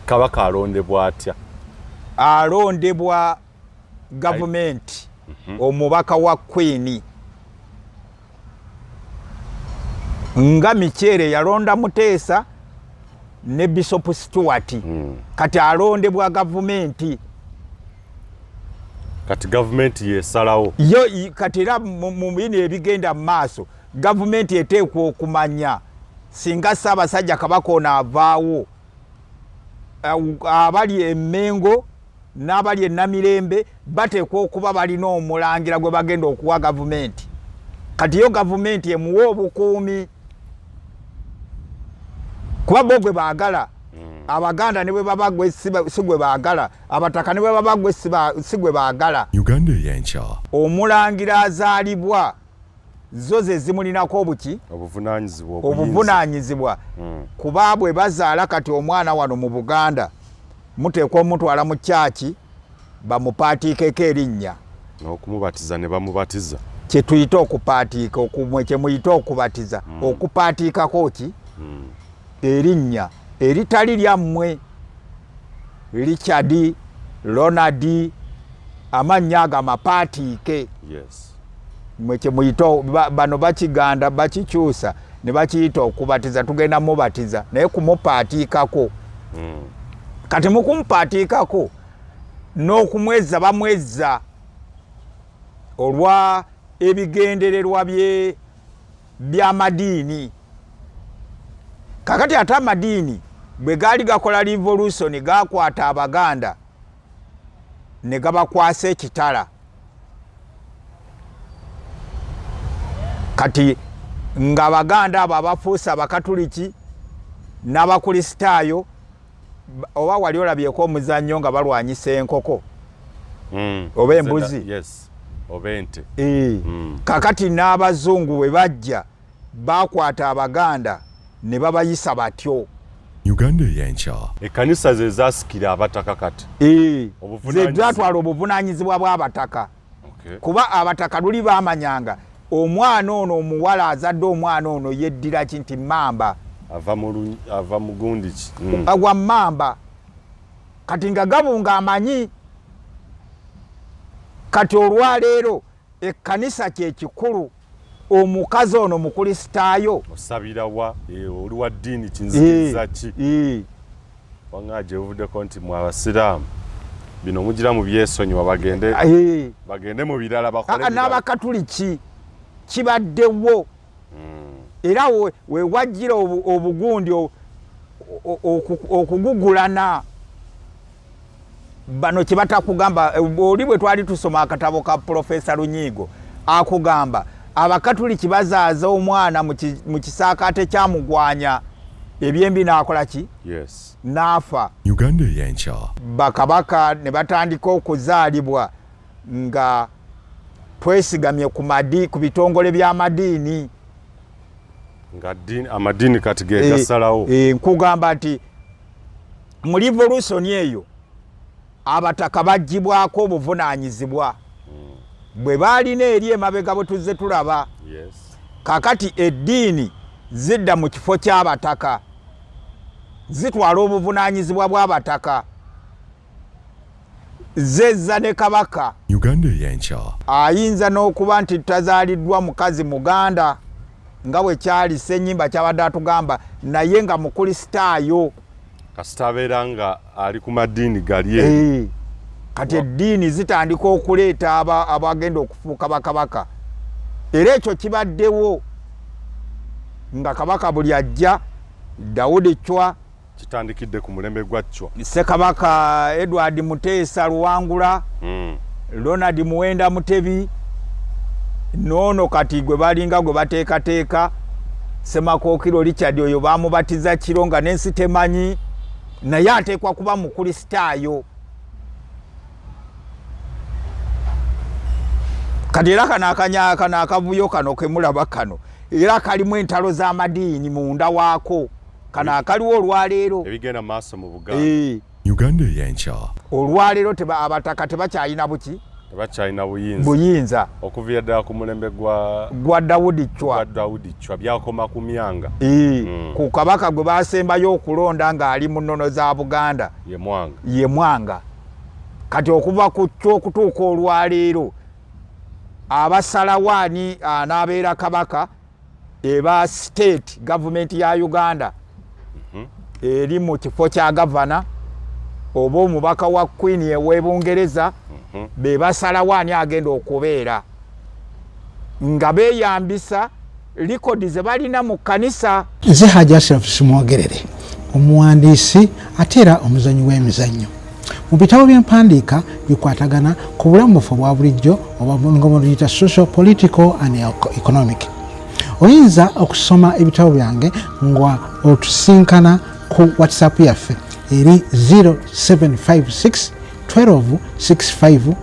Kabaka alondebwa atya? Alondebwa government omubaka wa Queen nga Michere yalonda Muteesa ne Bishop Stewart kati alondebwa government. Kati government yesalawo yo kati era mu bino ebigenda maaso government eteekwa okumanya singa Ssaabasajja Kabaka ono avaawo abali Emmengo n'abali Namirembe bateekwa okuba balina omulangira gwe bagenda okuwa government. Kati yo government emuwa obukuumi kuba bo gwe baagala. Abaganda ne bwe baba gwe si gwe baagala, abataka ne bwe baba gwe si gwe baagala. Uganda y'enkya Omulangira azaalibwa zo ze zimulinako obuki obuvunaanyizibwa kuba bwe bazaala kati omwana wano mu Buganda muteekwa omutwala mu kyaki bamupaatiikeko erinnya n'okumubatiza ne bamubatiza kye tuyita okupaatiika kye muyita okubatiza okupaatiikako ki erinnya eritali lyammwe Richard Ronald amannya ago amapaatiike. Yes. Mwe kye muyita bano bakiganda bakikyusa ne bakiyita okubatiza tugenda mubatiza naye kumupaatiikako. Kati mukumupaatiikako n'okumwezza bamwezza olwa ebigendererwa by'amadiini. Kakati ate amadiini bwe gaali gakola revolution gakwata Abaganda ne gabakwasa ekitala. Kati nga Abaganda abo abafuusa Abakatuliki n'Abakristaayo oba wali olabyeko omuzannyo nga balwanyisa enkoko oba embuzi. Yes. Oba ente. Kakati n'Abazungu we bajja bakwata Abaganda ne babayisa batyo. Uganda y'enkya Ekkanisa ze zaasikira abataka kati. Ze zatwala obuvunaanyizibwa bw'abataka. Kuba abataka luli baamanyanga omwana ono omuwala azadde omwana ono yeddira ki nti Mamba ava mu gundi ki agwa Mamba kati nga gabunga amanyi. Kati olwaleero ekkanisa kye kikulu omukazi ono mukristaayo osabira wa oli wa ddiini kinzikiriza ki wangaje ovuddeko nti mwe Abasiraamu bino mugira mu byesonyiwa bagende mu birala bakole n'Abakatuliki kibaddewo era we wajjira obugundi okugugulana bano kye batakugamba oli bwe twali tusoma akatabo ka Profesa Lunyigo akugamba Abakatuliki bazaaza omwana mu kisaakaate kyamugwanya ebyembi n'akola ki? Yes. N'afa. Uganda y'enkya bakabaka ne batandika okuzaalibwa nga twesigamye ku bitongole by'amadiini nga amadiini kati ge gasalawo. Nkugamba nti mu revolution eyo abataka baggyibwako obuvunaanyizibwa bwe baalina eri emabega bwe tuzze tulaba. Yes. Kakati eddiini zidda mu kifo ky'abataka zitwala obuvunaanyizibwa bw'abataka zezza ne kabaka. Uganda y'enkya ayinza n'okuba nti tazaaliddwa mukazi Muganda nga bwe kyali Ssennyimba kyabadde atugamba naye nga mukristaayo kasita abeera nga ali ku madiini gali kati eddiini zitandika okuleeta abagenda okufuuka bakabaka era ekyo kibaddewo nga kabaka buli ajja Daudi Chwa kitandikidde ku mulembe gwa Chwa Ssekabaka Edward Muteesa Luwangula Ronald Muwenda Mutebi noono kati gwe balinga gwe bateekateeka Semakookiro Richard oyo baamubatiza kiro nga n'ensi temanyi naye ateekwa kuba mukristaayo. Kati era kano akavuyo kano kemulaba kano era kalimu entalo z'amadiini munda waako kano akaliwo olwaleero ebigenda maaso mu Buganda. Uganda y'enkya olwaleero abataka tebakyalina buki bachina buyinza buyinza okuvira ku mulembe gwa Daudi Chwa byakoma ku myanga ku kabaka gwe basembayo okulonda nga ali mu nnono za Buganda ye Mwanga kati okuva ku kyokutuuka olwaleero abasalawaani n'abeera kabaka eba state government ya Uganda eri mu kifo kya gavana oba omubaka wa Queen ew'Ebungereza be basalawaani agenda okubeera nga beeyambisa likodi ze balina mu kkanisa. Nze Hajji Ashraf Simwogerere, omuwandiisi ate era omuzanyi w'emizannyo. Mu bitabo by'empandiika bikwatagana ku bulamu bwaffe obwa bulijjo oba nga buyita social, political and economic. Oyinza okusoma ebitabo byange nga otusinkana ku WhatsApp yaffe eri 0756 12 65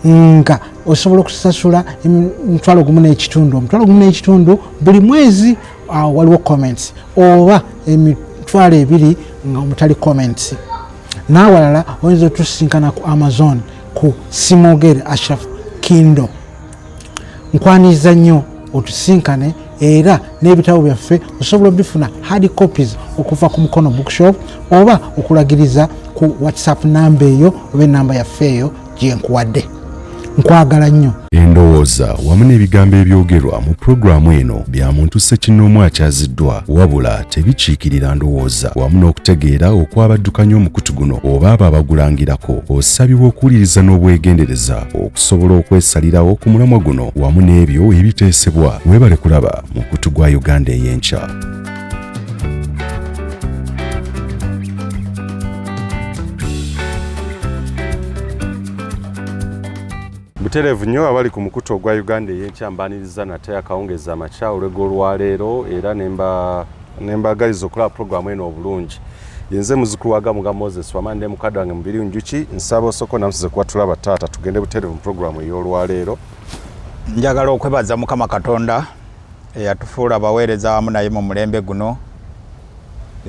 15 nga osobola okusasula $1.5 buli mwezi. Waliwo comments oba $2 nga omutali comments. N'awalala oyinza otusinkana ku Amazon ku Simwogere Ashraf Kindle. Nkwaniza nnyo otusinkane era n'ebitabo byaffe osobola bifuna hard copies okuva ku Mukono Bookshop oba okulagiriza ku WhatsApp namba eyo oba namba yaffe eyo gye nkuwadde. Nkwagala nnyo. Endowooza wamu n'ebigambo ebyogerwa mu pulogulaamu eno bya muntu ssekinnoomu akyaziddwa wabula tebikiikirira ndowooza wamu n'okutegeera okwabaddukanya omukutu guno oba abo abagulangirako osabibwa okuwuliriza n'obwegendereza okusobola okwesalirawo ku mulamwa guno wamu n'ebyo ebiteesebwa. Weebale kulaba mukutu gwa Uganda ey'enkya. Buterevu nnyo abali ku mukutu ogwa Uganda ey'enkya mbaniriza nate akawungeza amakya olw'eggulo lwaleero era nembagaliza okulaba pulogulaamu eno obulungi. Yenze muzukulu wa Gamuga Moses wamande mukadde wange Mubiri Njuki nsaba osoko namusize kuba tulaba taata tugende buterevu mu pulogulaamu ey'olwaleero. Njagala okwebaza Mukama Katonda eyatufuula abaweereza wamu naye mu mulembe guno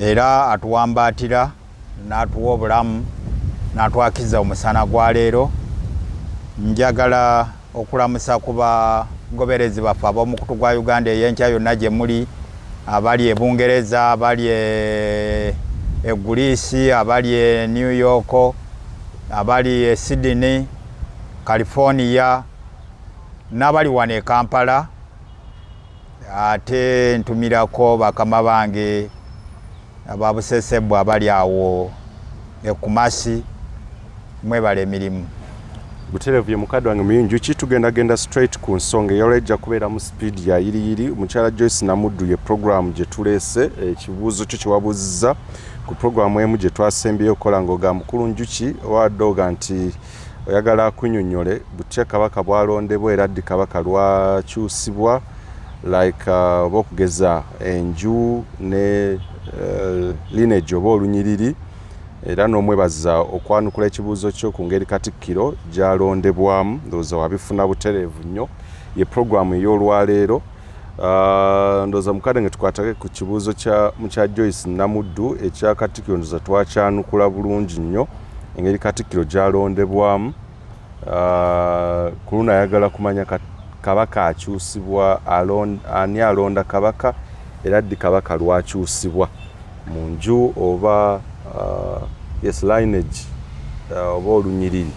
era atuwambaatira n'atuwa obulamu n'atwakiza omusana gwa leero. Njagala okulamusa kuba goberezi baffe ab'omukutu gwa Uganda ey'enkya yonna gye muli, abali e Bungereza, abali e Gulisi, abali e New York, abali e Sydney, California, n'abali wano e Kampala. Ate ntumirako bakama bange ababusesebwa abali awo e Kumasi, mwebale emirimu. Buterevu ye mukadde wange Mubiri Njuki tugenda straight ku nsonga ey'olwejja kubeera mu speed ya yiri mukyala Joyce Namuddu ye program gye tuleese ekibuuzo kyo kye wabuuzizza ku program emu gye twasembyeyo okukola ng'oga mukulu Njuki owaddoga nti oyagala kunnyonnyole butya kabaka bwalondebwa era ddi kabaka lwakyusibwa like oba okugeza enju ne lineage oba olunyiriri era n'omwebaza okwanukula ekibuuzo kyo ku ngeri Katikkiro gyalondebwamu. Ndowooza wabifuna butereevu nnyo ye pulogulaamu ey'olwaleero. Ndowooza mukadde nge tukwatake ku kibuuzo kya Joyce Namuddu ekya Katikkiro ndowooza twakyanukula bulungi nnyo engeri Katikkiro gyalondebwamu. Ku luno ayagala kumanya kabaka akyusibwa ani alonda kabaka era ddi kabaka lwakyusibwa mu nju oba yes lineage oba olunyiriri.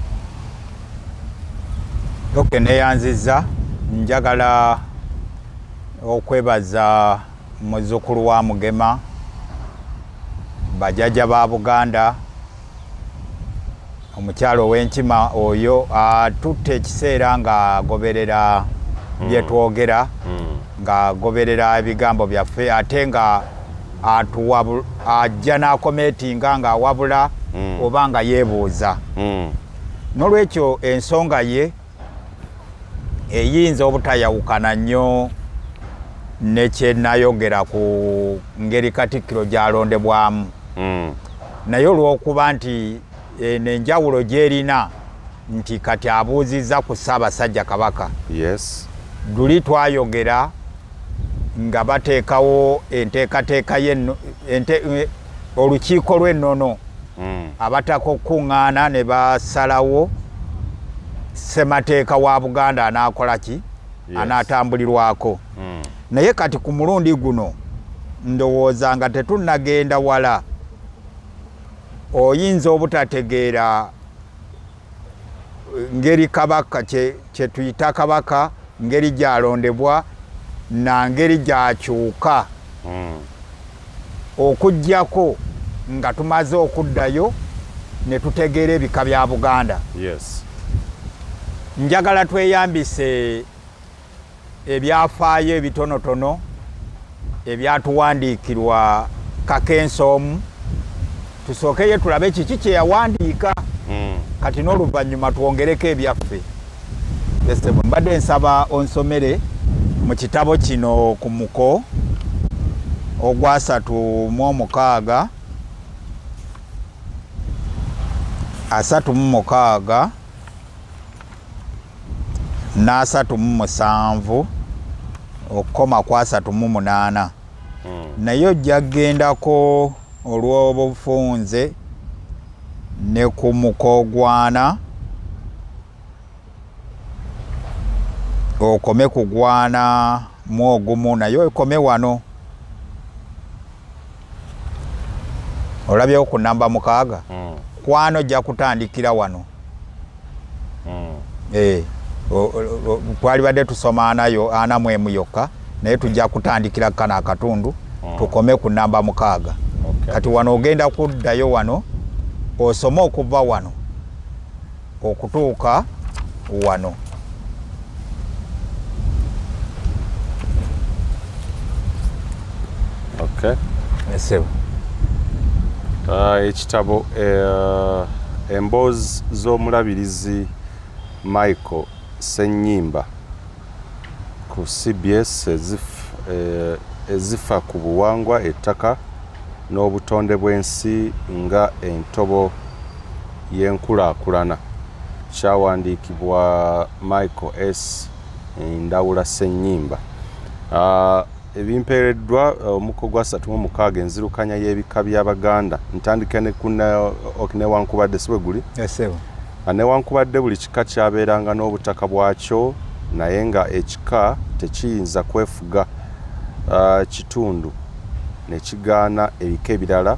Okay, neyanziza njagala okwebaza muzzukulu wa Mugema bajjajja ba Buganda omukyalo ow'enkima oyo atutte ekiseera nga agoberera bye twogera nga agoberera ebigambo byaffe ate nga ajja n'akometinga nga awabula oba nga yeebuuza. N'olwekyo ensonga ye eyinza obutayawukana nnyo ne kye nayogera ku ngeri Katikkiro gyalondebwamu. Naye olw'okuba nti n'enjawulo gy'erina nti kati abuuzizza ku Ssaabasajja Kabaka. Yes. Luli twayogera nga bateekawo enteekateeka olukiiko lw'ennono abatako kuŋŋaana ne basalawo ssemateeka wa Buganda anaakola ki anaatambulirwako naye kati ku mulundi guno ndowooza nga tetunnagenda wala oyinza obutategeera ngeri kabaka kye tuyita kabaka ngeri gyalondebwa na ngeri gyakyuka okuggyako nga tumaze okuddayo ne tutegeera ebika bya Buganda. Njagala tweyambise ebyafaayo ebitonotono ebyatuwandiikirwa Kakensoomu tusookeyo tulabe kiki kye yawandiika kati n'oluvannyuma twongereko ebyaffe. Mbadde nsaba onsomere mu kitabo kino ku muko ogwa 36 na 37 okukoma kwa 38 naye ojja kgendako olw'obufunze ne ku mukogwana okome kugwana mwogumu naye okome wano olabyewo ku namba 6 kwano ojja kutandikira wano twali badde tusoma anayo 4 yokka naye tujja kutandikira kana akatundu tukome ku namba 6 kati wano ogenda kuddayo wano osoma okuva wano okutuuka wano. Ekitabo emboozi z'omulabirizi Michael Ssenyimba ku CBS ezifa ku buwangwa ettaka n'obutonde bw'ensi nga entobo y'enkulaakulana kyawandiikibwa Michael S. Ndawula Ssenyimba. Ebimpeereddwa omuko gwa 36 enzirukanya y'ebika by'Abaganda ntandike ne newankubadde siwe guli newankubadde buli kika kyabeeranga n'obutaka bwakyo naye nga ekika tekiyinza kwefuga kitundu ne kigaana ebika ebirala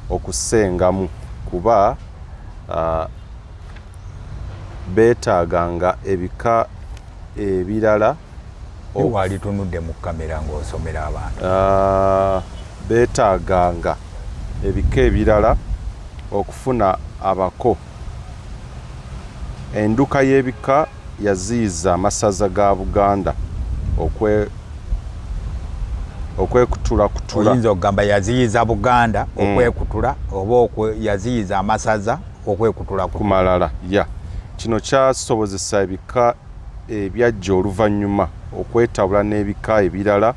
okusengamu kuba beetaaganga ebika ebirala wali tunudde mu kamera ng'osomera abantu beetaaganga ebika ebirala okufuna abako. Enduka y'ebika yaziyiza amasaza ga Buganda okwekutula. Oyinza okugamba yaziyiza Buganda okwekutula oba yaziyiza amasaza okwekutula ku malala. Kino kyasobozesa ebika ebyajja oluvannyuma okwetabula n'ebika ebirala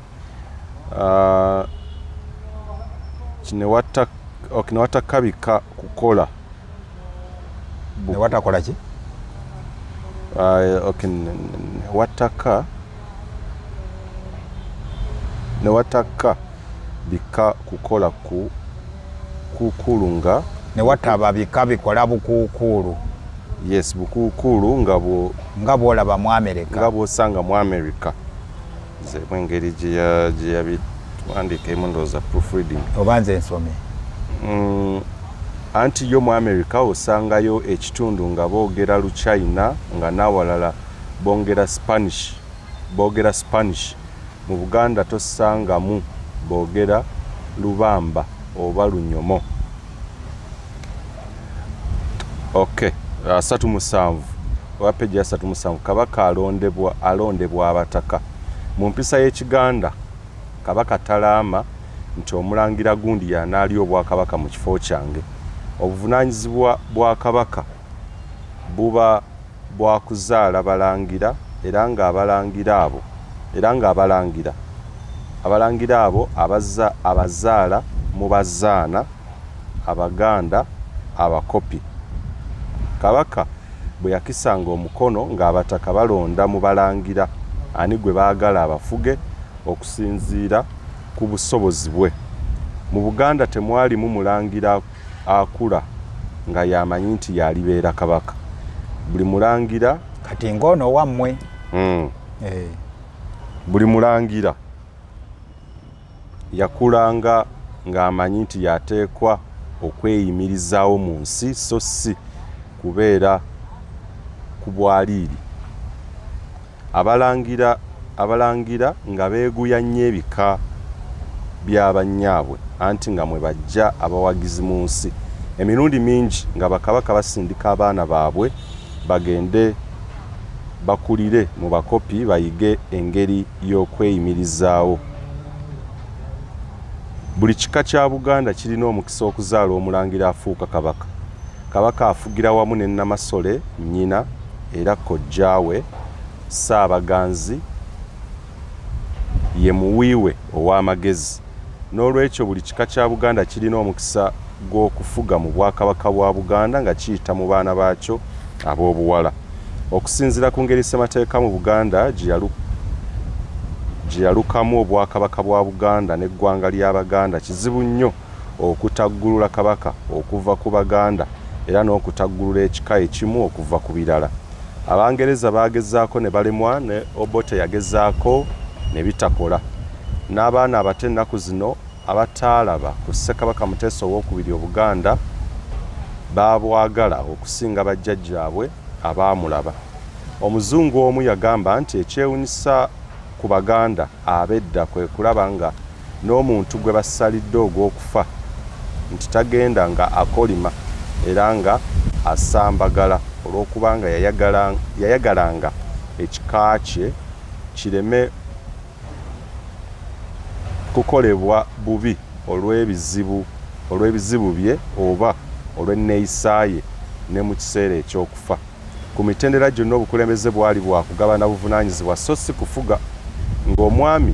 kinewataka bika kukola newatakola ki newataka bika kukola kukulunga newataba bika bikola bukuukulu. Yes, bukuukulu nga bwolaba mu America nga bwosanga mu America ze mwengeri gye yabitwandika emundooza proofreading oba nze nsome anti yo mu America osangayo ekitundu nga boogera Luchina nga n'awalala boogera Spanish. Mu Buganda tosangamu boogera Lubamba oba Lunyomo. 37 owa peji ya 37 kabaka alondebwa abataka. Mu mpisa y'Ekiganda kabaka talaama nti omulangira gundi y'anaali obwakabaka mu kifo kyange. Obuvunaanyizibwa bwa kabaka buba bwa kuzaala balangira era nga abalangira abo abazaala mu bazaana Abaganda abakopi. Kabaka bwe yakisanga omukono ng'abataka balonda mu balangira ani gwe baagala abafuge okusinziira ku busobozi bwe. Mu Buganda temwalimu mulangira akula nga yamanyi nti yalibeera kabaka. Buli mulangira kati ngono wammwe buli mulangira yakulanga ng'amanyi nti yateekwa okweyimirizaawo mu nsi so si kubeera ku bwaliiri. Abalangira nga beeguya nnyo ebika by'abannyaabwe anti nga mwe bajja abawagizi mu nsi. Emirundi mingi nga bakabaka basindika abaana baabwe bagende bakulire mu bakopi bayige engeri y'okweyimirizaawo. Buli kika kya Buganda kirina omukisa okuzaala omulangira afuuka kabaka. Kabaka afugira wamu ne Namasole nnyina era kojjaawe Ssaabaganzi ye muwiiwe ow'amagezi. N'olwekyo buli kika kya Buganda kirina omukisa gw'okufuga mu bwakabaka bwa Buganda nga kiyita mu baana baakyo ab'obuwala. Okusinziira ku ngeri ssemateeka mu Buganda gye yalukamu obwakabaka bwa Buganda n'eggwanga ly'Abaganda, kizibu nnyo okutaggulula kabaka okuva ku Baganda era n'okutaggulula ekika ekimu okuva ku birala. Abangereza bagezaako ne balemwa, ne Obote yagezaako ne bitakola. N'abaana abato ennaku zino abataalaba ku Ssekabaka Muteesa II Obuganda baabwagala okusinga bajjajjaabwe abaamulaba. Omuzungu omu yagamba nti ekyewunyisa ku Baganda ab'edda kwe kulaba nga n'omuntu gwe basalidde ogw'okufa nti tagenda nga akolima era nga asambagala olw'okubanga yayagalanga ekika kye kireme kukolebwa bubi olw'ebizibu bye oba olw'enneeyisa ye ne mu kiseera eky'okufa. Ku mitendera gyonna obukulembeze bwali bwa kugabana buvunaanyizibwa so si kufuga, ng'omwami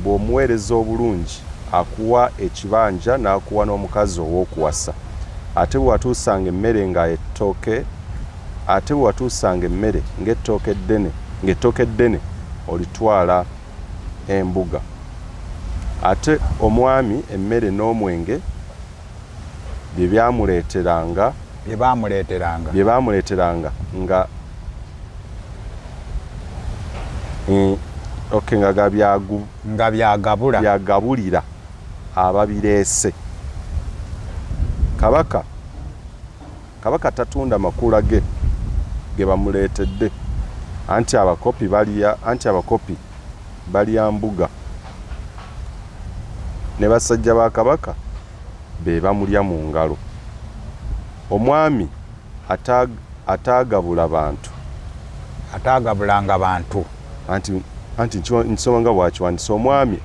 bw'omuweereza obulungi akuwa ekibanja n'akuwa n'omukazi ow'okuwasa. Ate bwe watuusanga emmere ng'ettooke ddene olitwala embuga. Ate omwami emmere n'omwenge bye baamuleeteranga nga byagabulira ababireese. Kabaka tatunda makula ge bamuleetedde anti abakopi balya mbuga ne basajja ba kabaka be bamulya mu ngalo. Omwami ataagabulanga bantu anti nsoma nga bwakiwandisa, omwami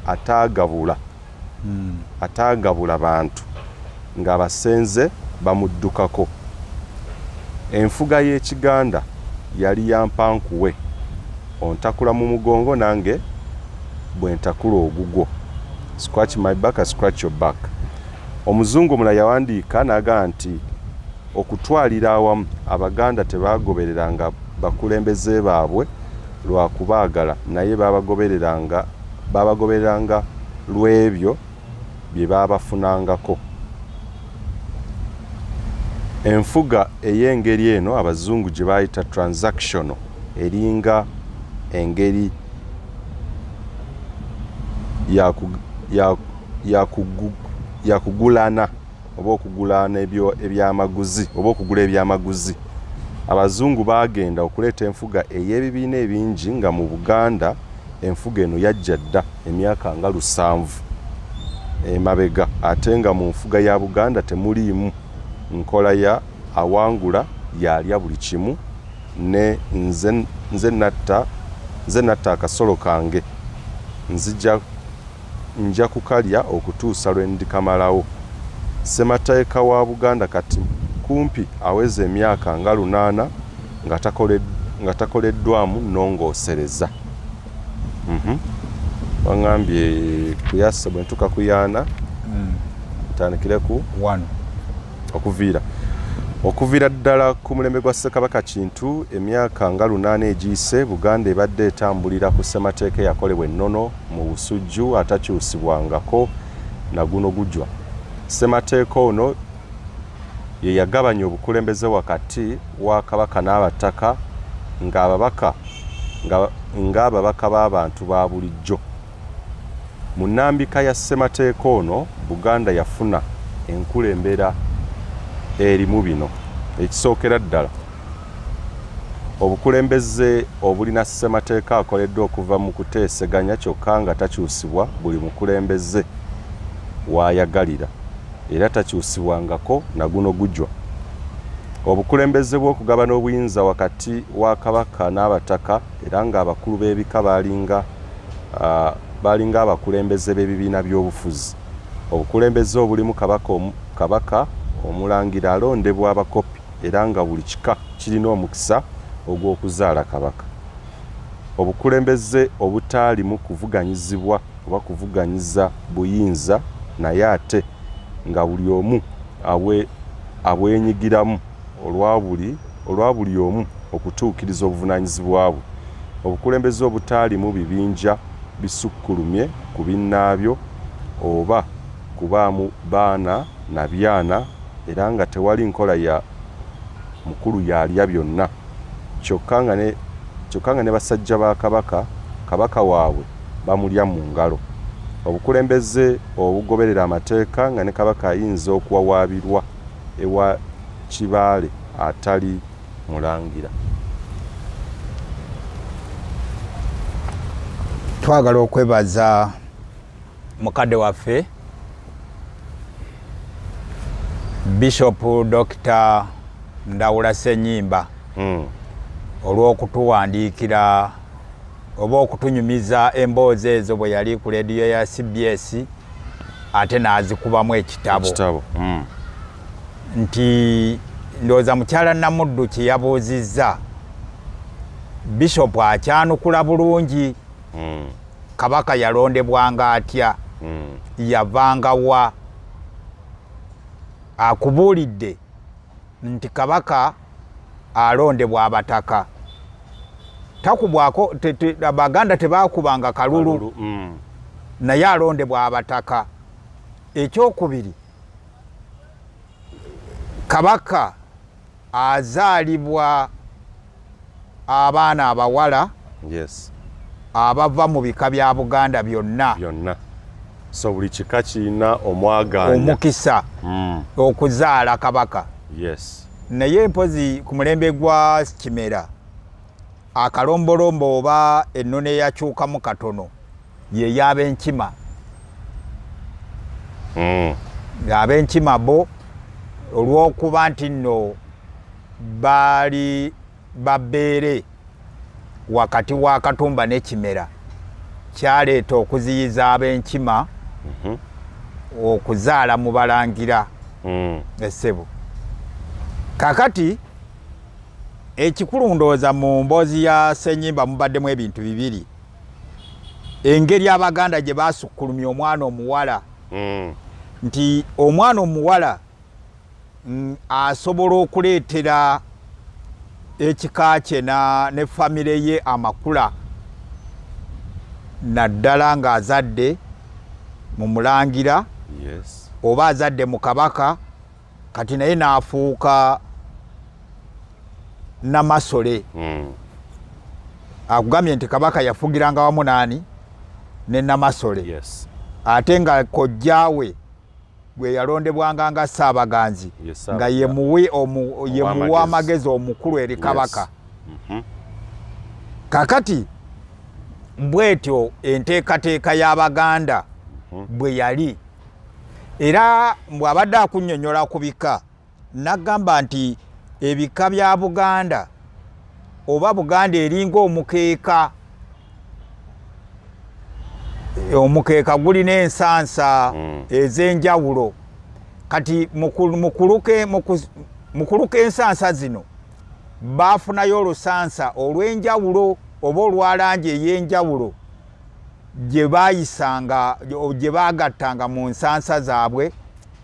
ataagabula bantu ng'abasenze bamuddukako. Enfuga y'Ekiganda yali ya mpankuwe, ontakula mu mugongo nange bwe ntakula ogugwo. Scratch my back, I scratch your back. Omuzungu omulala yawandiika n'agamba nti okutwalira awamu Abaganda tebaagobereranga bakulembeze baabwe lwa kubaagala, naye baabagobereranga lw'ebyo bye baabafunangako. Enfuga ey'engeri eno Abazungu gye baayita transactional eringa engeri yakugulana oba okugulana ebyamaguzi oba okugula ebyamaguzi. Abazungu baagenda okuleeta enfuga ey'ebibiina ebingi nga mu Buganda enfuga eno yajja dda emyaka nga 7 emabega, ate nga mu nfuga ya Buganda temuliimu nkola ya awangula yalya buli kimu ne nze natta akasolo kange nja kukalya okutuusa lwe ndikamalawo. Ssemateeka wa Buganda kati kumpi aweze emyaka nga 8 nga takoleddwamu nnongoosereza. Wangambye kuyasa bwe ntuuka kuyaana ntandikire ku 1 okuviira ddala ku mulembe gwa Ssekabaka Kintu emyaka nga 8 egiyise Buganda ebadde etambulira ku ssemateeka eyakolebwa ennono mu busujju atakyusibwangako na guno gujwa. Ssemateeka ono ye yagabanya obukulembeze wakati wa Kabaka n'abataka ng'ababaka b'abantu ba bulijjo. Mu nnambika ya ssemateeka ono Buganda yafuna enkulembera erimu bino. Ekisookera ddala obukulembeze obulina ssemateeka akoleddwa okuva mu kuteeseganya kyokka nga takyusibwa buli mukulembeze waayagalira era takyusibwangako na guno gujwa. Obukulembeze bw'okugabana obuyinza wakati wa Kabaka n'abataka era ng'abakulu b'ebika baalinga abakulembeze b'ebibiina by'obufuzi. Obukulembeze obulimu Kabaka omulangira alondebwa abakopi era nga buli kika kirina omukisa ogw'okuzaala Kabaka. Obukulembeze obutaalimu kuvuganyizibwa oba kuvuganyiza buyinza naye ate nga buli omu abwenyigiramu olwa buli omu okutuukiriza obuvunaanyizibwa bwe. Obukulembeze obutaalimu bibinja bisukkulumye ku binnaabyo oba kubaamu baana na byana era nga tewali nkola ya mukulu yalya byonna kyokka nga ne basajja ba Kabaka waabwe bamulya mu ngalo. Obukulembeze obugoberera amateeka nga ne Kabaka ayinza okuwawaabirwa ewa Kibaale atali mulangira. Twagala okwebaza mukadde waffe Bishop Dr. Ndawula Ssenyimba olw'okutuwandiikira oba okutunyumiza emboozi ezo bwe yali ku leediyo ya CBS ate n'azikubamu ekitabo. Nti ndowooza mukyala Namuddu kye yabuuzizza Bishop akyanukula bulungi. Kabaka yalondebwanga atya, yavanga wa. Akubuulidde nti Kabaka alondebwa abataka. Takubwako Abaganda tebaakubanga kalulu naye alondebwa abataka. Ekyokubiri, Kabaka azaalibwa abaana abawala abava mu bika bya Buganda byonna. So buli kika kirina omwaganya omukisa okuzaala Kabaka. Naye mpozi ku mulembe gwa Kimera akalombolombo oba ennone eyakyukamu katono ye y'ab'enkima. Ab'enkima bo olw'okuba nti nno baali babbeere wakati wa Katumba ne Kimera kyaleeta okuziyiza ab'enkima okuzaala mu balangira essebo. Kakati ekikulu ndowooza mu mboozi ya Ssenyimba mubaddemu ebintu bibiri. Engeri Abaganda gye baasukkulumya omwana omuwala nti omwana omuwala asobola okuleetera ekika kye ne famire ye amakula naddala ng'azadde mu mulangira oba azadde mu Kabaka kati naye n'afuuka Namasole. Akugambye nti Kabaka yafugiranga wamu nani ne Namasole. Ate nga kojjaawe bwe yalondebwanga nga Ssaabaganzi nga ye muwa amagezi omukulu eri Kabaka. Kakati bwetyo enteekateeka y'Abaganda bwe yali. Era bw'abadde akunnyonnyola ku bika n'agamba nti ebika bya Buganda oba Buganda eringa omukeeka. Omukeeka gulina ensansa ez'enjawulo. Kati mu kuluka ensansa zino baafunayo olusansa olw'enjawulo oba olwa langi ey'enjawulo gye baayisanga gye baagattanga mu nsansa zaabwe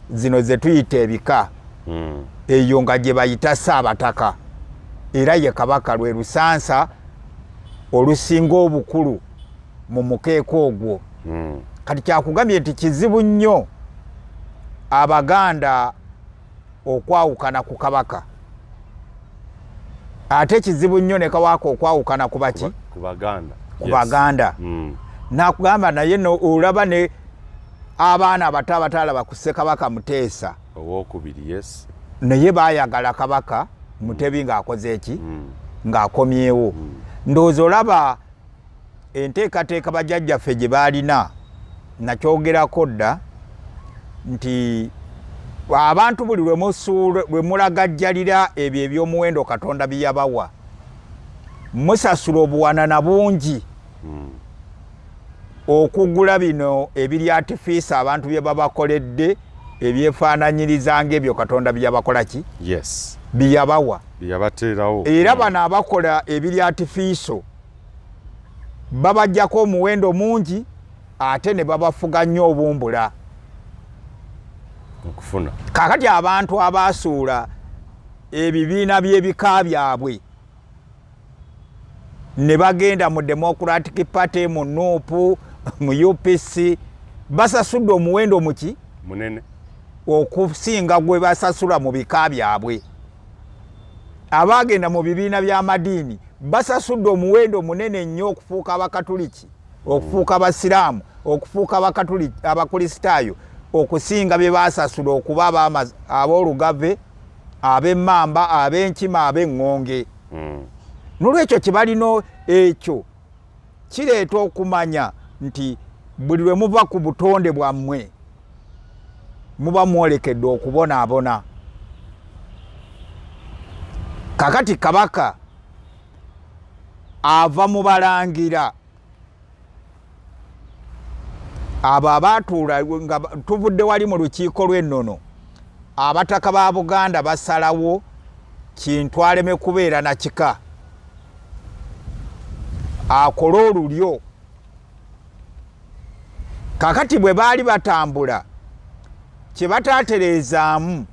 zino ze tuyita ebika. Eyo nga gye bayita Ssaabataka era ye Kabaka lwe lusansa olusinga obukulu mu mukeeka ogwo. Kati kyakugambye nti kizibu nnyo Abaganda okwawukana ku kabaka ate kizibu nnyo ne kawaako okwawukana ku baki ku baganda ku baganda nakugamba naye olaba ne abaana abato abataalaba ku Ssekabaka Muteesa owokubiri yes naye baayagala kabaka Mutebi ng'akoze eki ng'akomyewo ndowooza olaba enteekateeka bajjajjaffe gye baalina nakyogerako dda nti abantu buli lwe mulagajjalira ebyo ebyomuwendo Katonda bye yabawa musasula obuwanana bungi okugula bino ebiri artifice abantu bye babakoledde ebyefaananyiriza ng'ebyo Katonda bye yabakola ki yes bye yabawa yabateerawo era bano abakola ebiri artifice babajjako omuwendo mungi ate ne babafuga nnyo obumbula okufuna kakati abantu abaasuula ebibiina by'ebika byabwe ne bagenda mu Democratic Party mu NUP mu UPC basasudde omuwendo muki munene okusinga gwe basasula mu bika byabwe abagenda mu bibiina by'amadiini basasudde omuwendo munene nnyo okufuuka abakatuliki okufuuka abasiraamu okufuuka abakristaayo okusinga bye basasula okuba ab'olugave ab'emmamba ab'enkima ab'eŋŋonge n'olwekyo kibalino ekyo kireeta okumanya nti buli lwe muva ku butonde bwammwe muba mwolekedde okubonaabona kakati kabaka ava mu balangira abo abaatuula nga tuvudde wali mu lukiiko lw'ennono abataka ba Buganda basalawo kintu aleme kubeera na kika akole olulyo kakati bwe baali batambula kye bataatereezaamu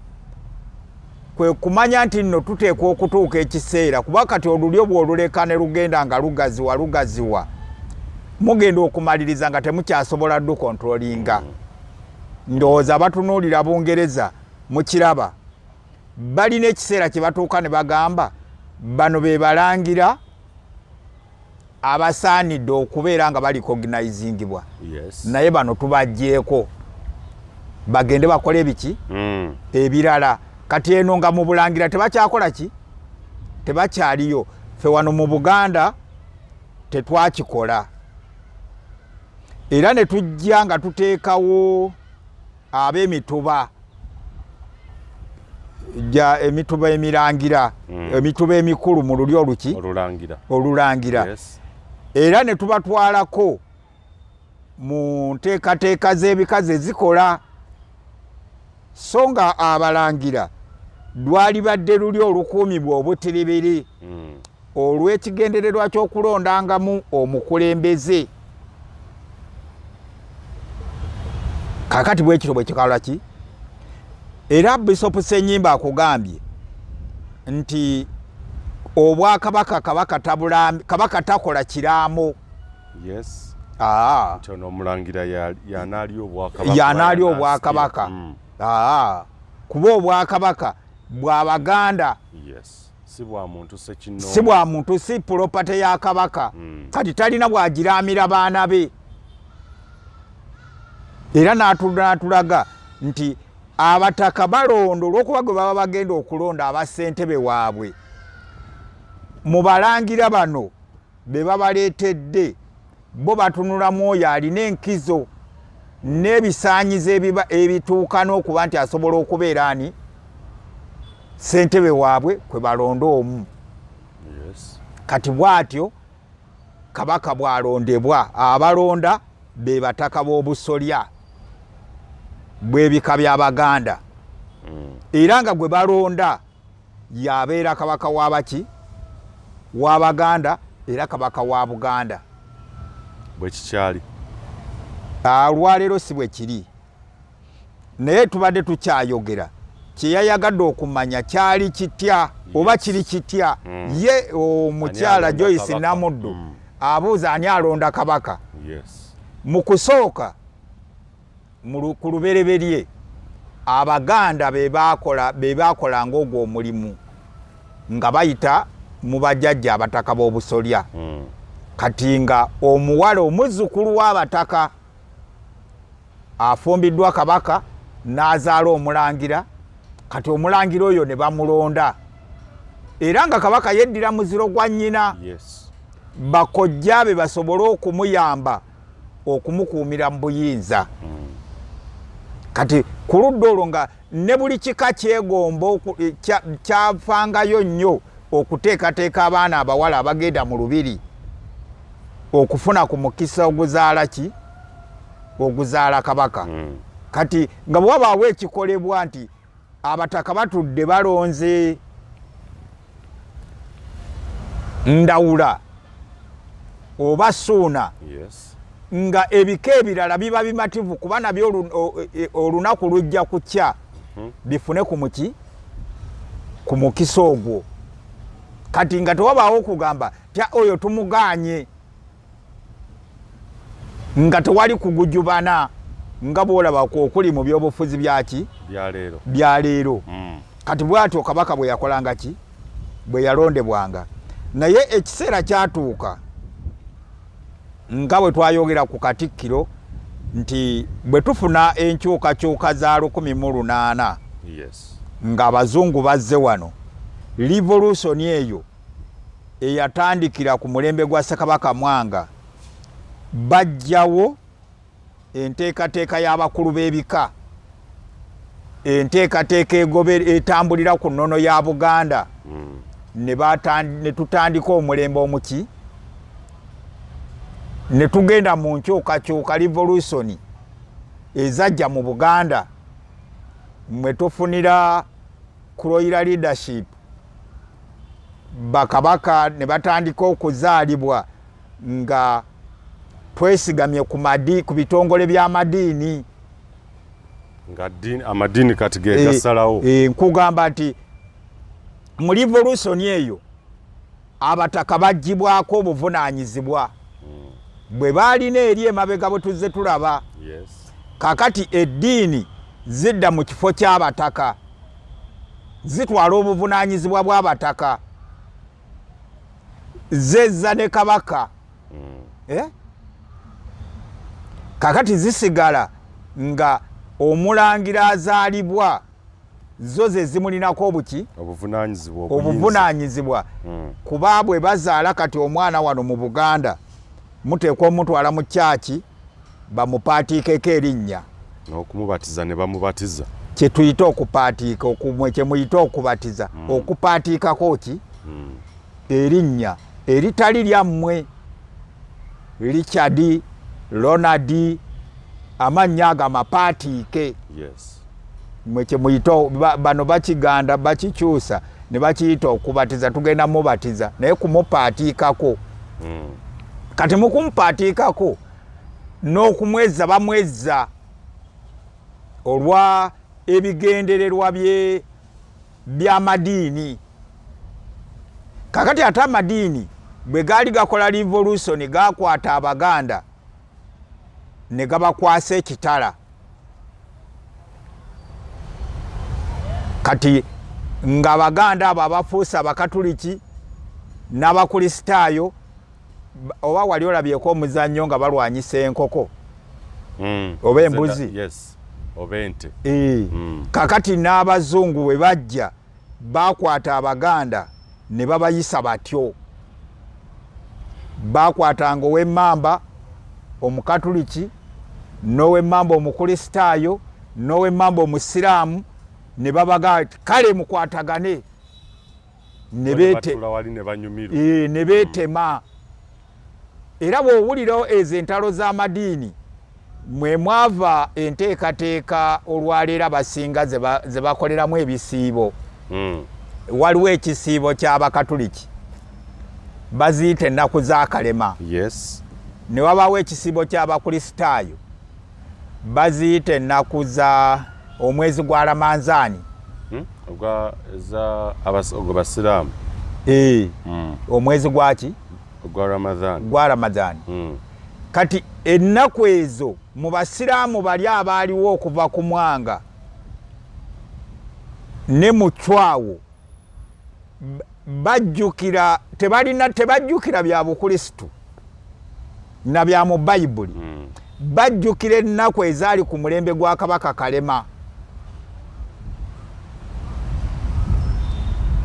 kwe kumanya nti nno tuteekwa okutuuka ekiseera kuba kati olulyo bw'oluleka ne lugenda nga lugaziwa mugenda okumaliriza nga temukyasobola ddu kontrolinga ndowooza batunuulira Bungereza mukiraba balina ekiseera kye batuuka ne bagamba bano be balangira abasaanidde okubeera nga bali recognizingibwa yes naye bano tubajjeeko bagende bakole biki ebirala kati eno nga mu bulangira tebakyakola ki tebakyaliyo ffe wano mu Buganda tetwakikola era ne tujja nga tuteekawo ab'emituba emituba emirangira emituba emikulu mu lulyo oluki olulangira yes era ne tubatwalako mu nteekateeka z'ebikazi ezikola so nga abalangira lwali badde luli olukuumibwa obutiribiri olw'ekigendererwa ky'okulondangamu omukulembeze kakati bwekiro bwe kikola ki era Bishop Ssenyimba akugambye nti obwakabaka kabaka takola kiraamo yes nti omulangira yanaali obwakabaka kuba obwakabaka bw'Abaganda yes si bwa muntu sekino si bwa muntu si property ya kabaka kati talina bwagiraamira baana be era n'atulaga nti abataka balondo olw'okuba gwe baba bagenda okulonda abassentebe waabwe mu balangira bano be babaleetedde bo batunulamu oyo alina enkizo n'ebisaanyizo ebituuka n'okuba nti asobola okubeera ani ssentebe waabwe kwe balonda omu yes kati bw'atyo kabaka bw'alondebwa abalonda be bataka b'obusolya bw'ebika by'Abaganda era nga gwe balonda yabeera kabaka w'abaki w'Abaganda era kabaka wa Buganda bwe kikyali lwaleero si bwe kiri naye tubadde tukyayogera kye yayagadde okumanya kyali kitya oba kiri kitya ye omukyala Joyce Namuddu abuuza ani alonda kabaka yes mu kusooka ku lubereberye Abaganda be bakola ng'ogwo omulimu nga bayita mu bajjajja abataka b'obusolya. Kati nga omuwala omuzzukulu w'abataka afumbiddwa kabaka n'azaala omulangira, kati omulangira oyo ne bamulonda era nga kabaka yeddira muziro gwa nnyina. Bakojja be basobole okumuyamba okumukuumira mu buyinza. Kati ku ludda olwo nga ne buli kika kyegomba kyafangayo nnyo okuteekateeka abaana abawala abagenda mu lubiri okufuna ku mukisa oguzaala ki? Oguzaala kabaka. Kati nga bwe wabaawo ekikolebwa nti abataka batudde balonze Ndawula oba Ssuuna, nga ebika ebirala biba bimativu kuba nabyo olunaku lujja kukya bifune ku muki? Ku mukisa ogwo. Kati nga tewabaawo okugamba tya oyo tumuganye nga tewali kugujubana nga bwolaba okuli mu byobufuzi byaki? Bya leero. Kati bw'atyo kabaka bwe yakolanga ki? Bwe yalondebwanga. Naye ekiseera kyatuuka nga bwe twayogera ku Katikkiro nti bwe tufuna enkyukakyuka za 18 nga abazungu bazze wano, revolution eyo eyatandikira ku mulembe gwa Ssekabaka Mwanga, bajjawo enteekateeka y'abakulu b'ebika, enteekateeka etambulira ku nnono ya Buganda. Ne tutandika omulembe omuki? Ne tugenda mu nkyukakyuka revolution ezajja mu Buganda mwe tufunira royal leadership. Bakabaka ne batandika okuzaalibwa nga twesigamye ku bitongole by'amadiini. Amadiini kati ge gasalawo. Nkugamba nti mu revolution eyo abataka baggyibwako obuvunaanyizibwa bwe baalina eri emabega bwe tuzze tulaba. Kakati eddiini zidda mu kifo ky'abataka, zitwala obuvunaanyizibwa bw'abataka, zezza ne kabaka. Kakati zisigala nga omulangira azaalibwa zo ze zimulinako obuki? Obuvunaanyizibwa. Kuba bwe bazaala kati omwana wano mu Buganda muteekwa omutwala mu kyaki bamupaatiikeko erinnya n'okumubatiza ne bamubatiza. Kye tuyita okupaatiika, kye muyita okubatiza. Okupaatiikako ki? Erinnya eritali lyammwe. Richard, Ronald, amannya ago amapaatiike. Mwe kye muyita bano bakiganda bakikyusa ne bakiyita okubatiza. Tugenda mubatiza naye kumupaatiikako. Kati mukumupaatiikako n'okumwezza bamwezza olwa ebigendererwa by'amadiini. Kakati ate amadiini bwe gaali gakola revolution gakwata Abaganda ne gabakwasa ekitala. Kati nga Abaganda abo abafuusa Abakatuliki n'Abakristaayo, oba wali olabyeko omuzannyo nga balwanyisa enkoko oba embuzi? Oba ente. Kakati n'Abazungu bwe bajja bakwata Abaganda ne babayisa batyo. Bakwatanga ow'emmamba Omukatuliki, n'ow'emmamba Omukristaayo, n'ow'emmamba Omusiraamu, ne babaga kale mukwatagane ne beetema. Era bw'owulirawo ezo entalo z'amadiini mwe mwava enteekateeka olwaleero abasinga ze bakoleramu ebisiibo. Waliwo ekisiibo ky'Abakatuliki baziyita ennaku za Kalema. Ne wabaawo ekisiibo ky'Abakristaayo baziyita ennaku za omwezi gwa Ramanzaani. Ogwo basiraamu. Omwezi gwaki? Gwa Ramadhaani. Kati ennaku ezo mu basiraamu bali abaaliwo okuva ku Mwanga ne mu Chwawo bajjukira tebajjukira bya Bukristo na bya mu Bayibuli bajjukira ennaku ezaali ku mulembe gwa Kabaka Kalema.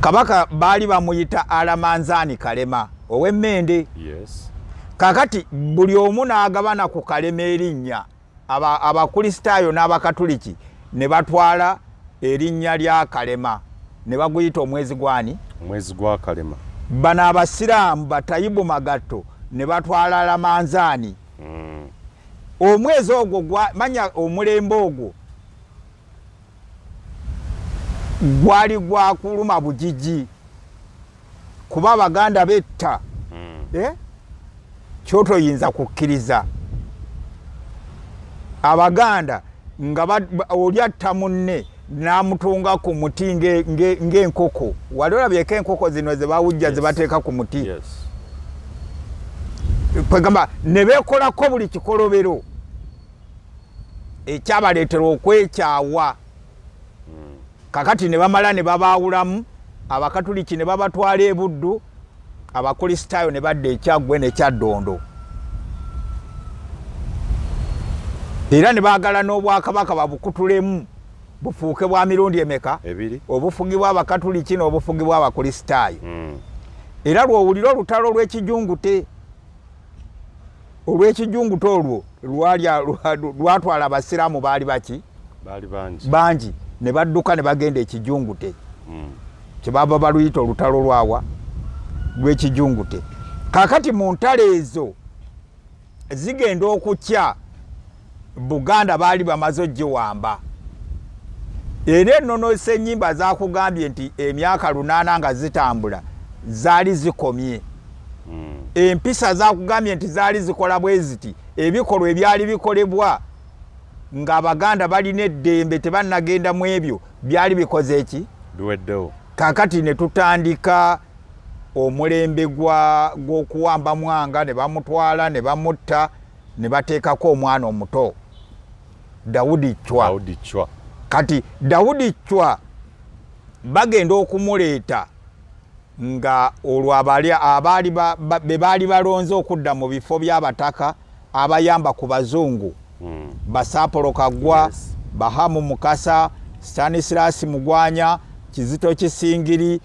Kabaka baali bamuyita Alamanzaani Kalema ow'Emmende. Yes. Kakati buli omu n'agabana ku Kalema erinnya. Abakristaayo n'Abakatuliki ne batwala erinnya lya Kalema ne baguyita omwezi gwani? Omwezi gwa Kalema. Bano Abasiraamu Batayibu Magatto ne batwala Alamanzaani. Omwezi ogwo manya omulembe ogwo gwali gwa kuluma bujiji kuba Abaganda betta. Kyoto yinza kukkiriza Abaganda nga olyatta munne namutunga ku muti ng'enkoko. Wali olabyeko enkoko zino ze bawujja ze bateeka ku muti. Yes. Pagamba ne beekolako buli kikolobero ekyabaleetera okwekyawa. Kakati ne bamala ne babaawulamu, Abakatuliki ne babatwala e Buddu, Abakristaayo ne badda e Kyaggwe ne Kyaddondo. Era ne baagala n'Obwakabaka babukutulemu bufuuke bwa mirundi emeka? Ebiri. Obufugibwa Abakatuliki n'obufugibwa Abakristaayo. Era lw'owulira olutalo lw'Ekijungute. Olw'Ekijungute olwo lwatwala Abasiraamu baali baki? Baali bangi. Bangi. Ne badduka ne bagenda Ekijungute. Kyebaba baluyita olutalo lwawa lw'Ekijungute. Kakati mu ntalo ezo zigenda okukya Buganda baali bamaze ogiwamba. Era ennono Ssennyimba zakugambye nti emyaka 8 nga zitambula zaali zikomye. Empisa zakugambye nti zaali zikola bwe ziti ebikolwa ebyali bikolebwa nga Abaganda balina eddembe tebannagenda mu ebyo byali bikoze eki? Biweddewo. Kakati ne tutandika omulembe gw'okuwamba Mwanga ne bamutwala ne bamutta ne bateekako omwana omuto Daudi Chwa. Kati Daudi Chwa bagenda okumuleeta nga olwo be baali balonze okudda mu bifo by'abataka abayamba ku Bazungu. Basapolo Kaggwa, yes. Bahamu Mukasa, Stanislas Mugwanya, Kizito Kisingiri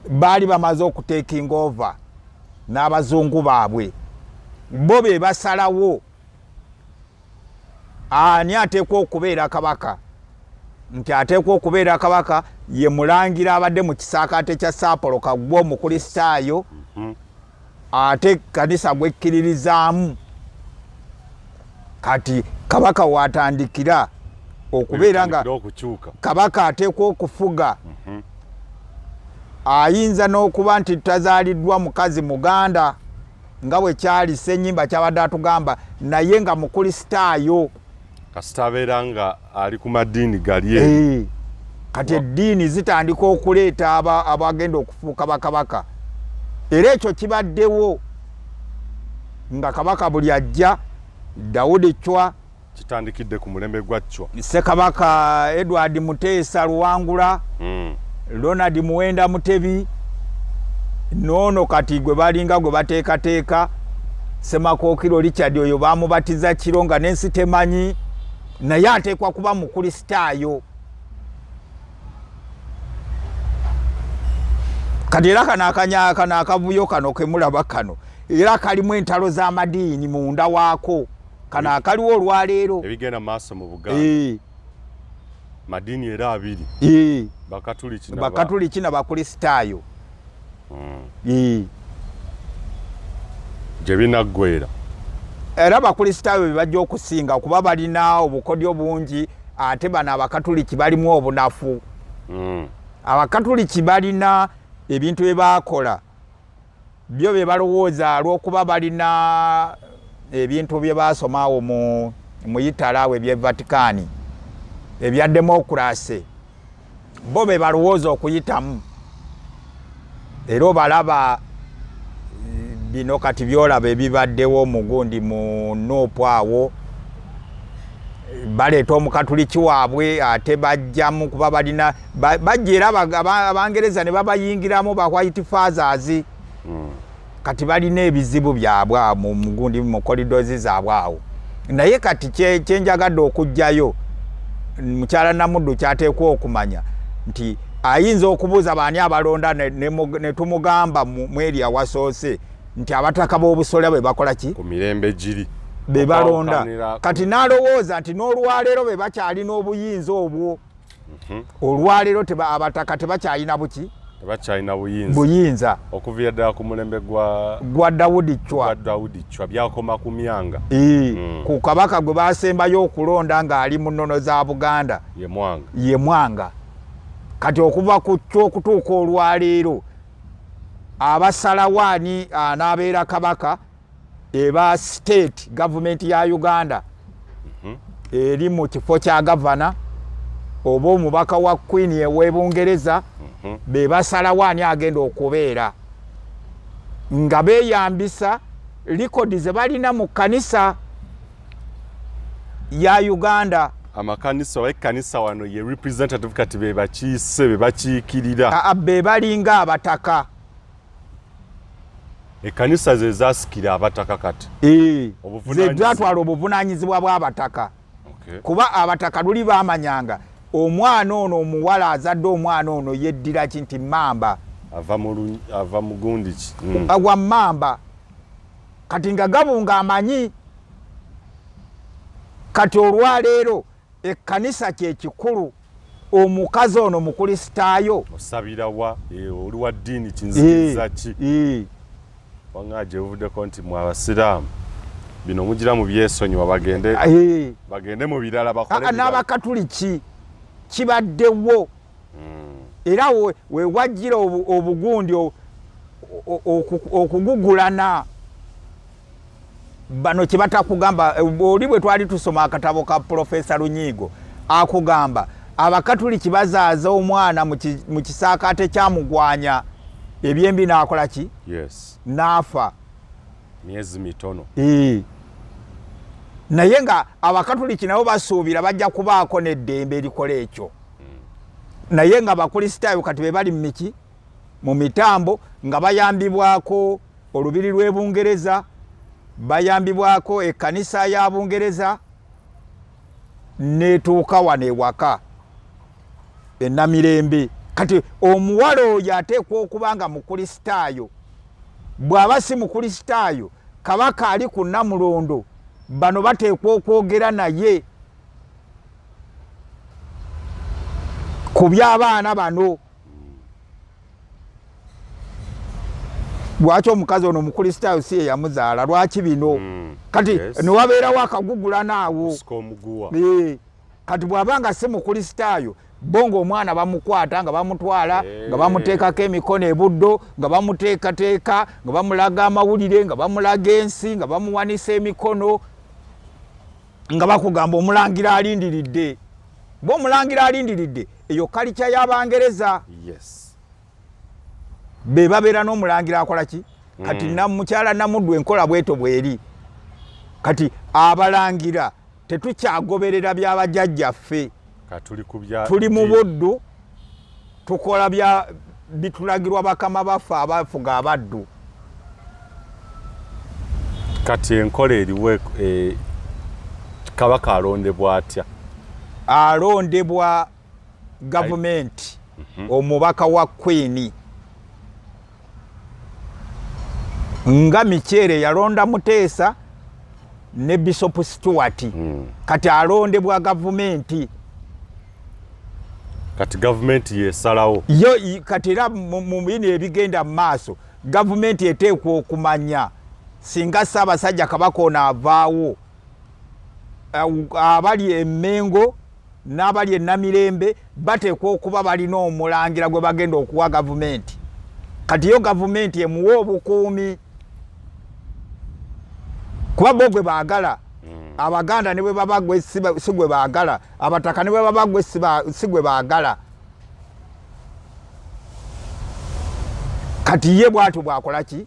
baali bamaze okuteekinga over n'Abazungu baabwe. Bo be basalawo ani ateekwa okubeera kabaka. Nti ateekwa okubeera kabaka ye Mulangira abadde mu kisaakaate kya Sapolo Kaggwa Omukristaayo. Ate kanisa gwekkiririzaamu. Kati kabaka watandikira okubeera nga kabaka ateekwa okufuga. Ayinza n'okuba nti tazaaliddwa mukazi Muganda nga bwe kyali Ssennyimba kyabadde atugamba, naye nga Mukristaayo. Kasita abeera nga ali ku maddiini gali. Kati eddiini zitandika okuleeta abagenda okufuuka bakabaka. Era ekyo kibaddewo nga kabaka buli ajja Daudi Chwa kitandikidde ku mulembe gwa Chwa. Ssekabaka Edward Muteesa Luwangula, Ronald Muwenda Mutebi, Noono kati gwe balinga gwe bateekateeka, Semakookiro Richard oyo bamubatiza Kironga n'ensi temanyi, naye ateekwa kuba Mukristaayo. Kati era kano akanyaka n'akavuyo kano kemulaba kano era kalimu entalo z'amadiini munda waako. Kano akaliwo olwaleero ebigenda maaso mu Buganda. Madiini era abiri. Bakatuliki na Bakristaayo. Gye binaggweera. Era Bakristaayo be bajja okusinga kuba balina obukodyo bungi, ate bano Abakatuliki balimu obunafu. Abakatuliki balina ebintu bye baakola byo bye balowooza lw'okuba balina ebintu bye baasomaawo mu Italawe by'e Vatican ebya demokrasi, bo be balowooza okuyitamu. Era obalaba bino kati byolaba ebibaddewo mugundi mu Nuupu awo baleeta omukatuliki waabwe ate bajjamu kuba balina bajja era abangereza ne babayingiramu ba white fathers kati balina ebizibu byabwe mu mugundi mu corridors zaabwe awo naye kati kyenjagadde okujjayo mukyala Namuddu kyateekwa okumanya nti ayinza okubuuza baani abalonda ne tumugamba mu eri awasoose nti abataka b'obusole bwe bakola ki ku mirembe giri be balonda kati n'alowooza nti n'olwaleero be bakyalina obuyinza obwo olwaleero abataka tebakyalina buki tebakyalina buyinza okuviira ddala ku mulembe gwa Dawudi Chwa byakoma ku myanga ku kabaka gwe basembayo okulonda ng'ali mu nnono za Buganda ye Mwanga kati okuva ku kyokutuuka olwaleero abasalawaani n'abeera kabaka eba state government ya Uganda eri mu kifo kya gavana oba omubaka wa Queen ew'Ebungereza be basalawaani agenda okubeera nga beeyambisa likodi ze balina mu kkanisa ya Uganda. Amakanisa wa ekkanisa wano ye representative kati be bakiise be bakiikirira be balinga abataka ekkanisa ze zasikira abataka kati ze zatwala obuvunaanyizibwa bw'abataka kuba abataka luli baamanyanga omwana ono omuwala azadde omwana ono yeddira ki nti Mamba ava mu gundi ki agwa Mamba kati nga gabunga amanyi kati olwaleero ekkanisa kyekikulu omukazi ono mukristaayo osabira wa oli wa ddiini kinzikiriza ki wangaje uvuddeko nti mwe abasiraamu bino mugira mu byesonyiwa bagende mu birala bakole n'abakatuliki kibaddewo era we wajjira obugundi okugugulana bano kyebatakugamba oli bwe twali tusoma akatabo ka Profesa Lunyigo akugamba abakatuliki bazaaza omwana mu kisaakaate kyamugwanya ebyembi n'akola ki n'afa myezi mitono naye nga abakatuliki nabo basuubira bajja kubaako n'eddembe erikola ekyo naye nga abakristaayo kati be bali miki mu mitambo nga bayambibwako olubiri lw'Ebungereza bayambibwako ekkanisa ya Bungereza netuuka wano ewaka Namirembe kati omuwala oyo ateekwa okuba nga mukristaayo bw'aba si mukristaayo kabaka ali ku Namulondo bano bateekwa okwogera naye ku by'abaana bano lwaki omukazi ono mukristaayo si ye yamuzaala lwaki bino kati newabeerawo akagugula naawo kati bw'abanga si mukristaayo bongo omwana bamukwata nga bamutwala nga bamuteekako emikono ebuddo nga bamuteekateeka nga bamulaga amawulire nga bamulaga ensi nga bamuwanisa emikono nga bakugamba omulangira alindiridde bw'omulangira alindiridde eyo kalica y'Abangereza be babeera n'omulangira akola ki kati mukyala Namuddu enkola bweto bweri kati abalangira tetukyagoberera by'abajjajjaffe tuli mu buddu tukola bitulagirwa bakama baffe abafuga abaddu kati enkola eriwe kabaka alondebwa atya alondebwa gavumenti omubaka wa Queen nga Mikyere yalonda Muteesa ne Bishop Stuart kati alondebwa gavumenti kati gavumenti yesalawo yo kati era mu bino ebigenda mu maaso gavumenti eteekwa okumanya singa Ssaabasajja kabaka ono avaawo abali Emmengo n'abali Namirembe bateekwa okuba balina omulangira gwe bagenda okuwa gavumenti kati yo gavumenti emuwa obukuumi kuba bo gwe baagala Abaganda ne bwe baba gwe si gwe baagala abataka ne bwe baba gwe si gwe baagala kati ye bw'atyo bw'akola ki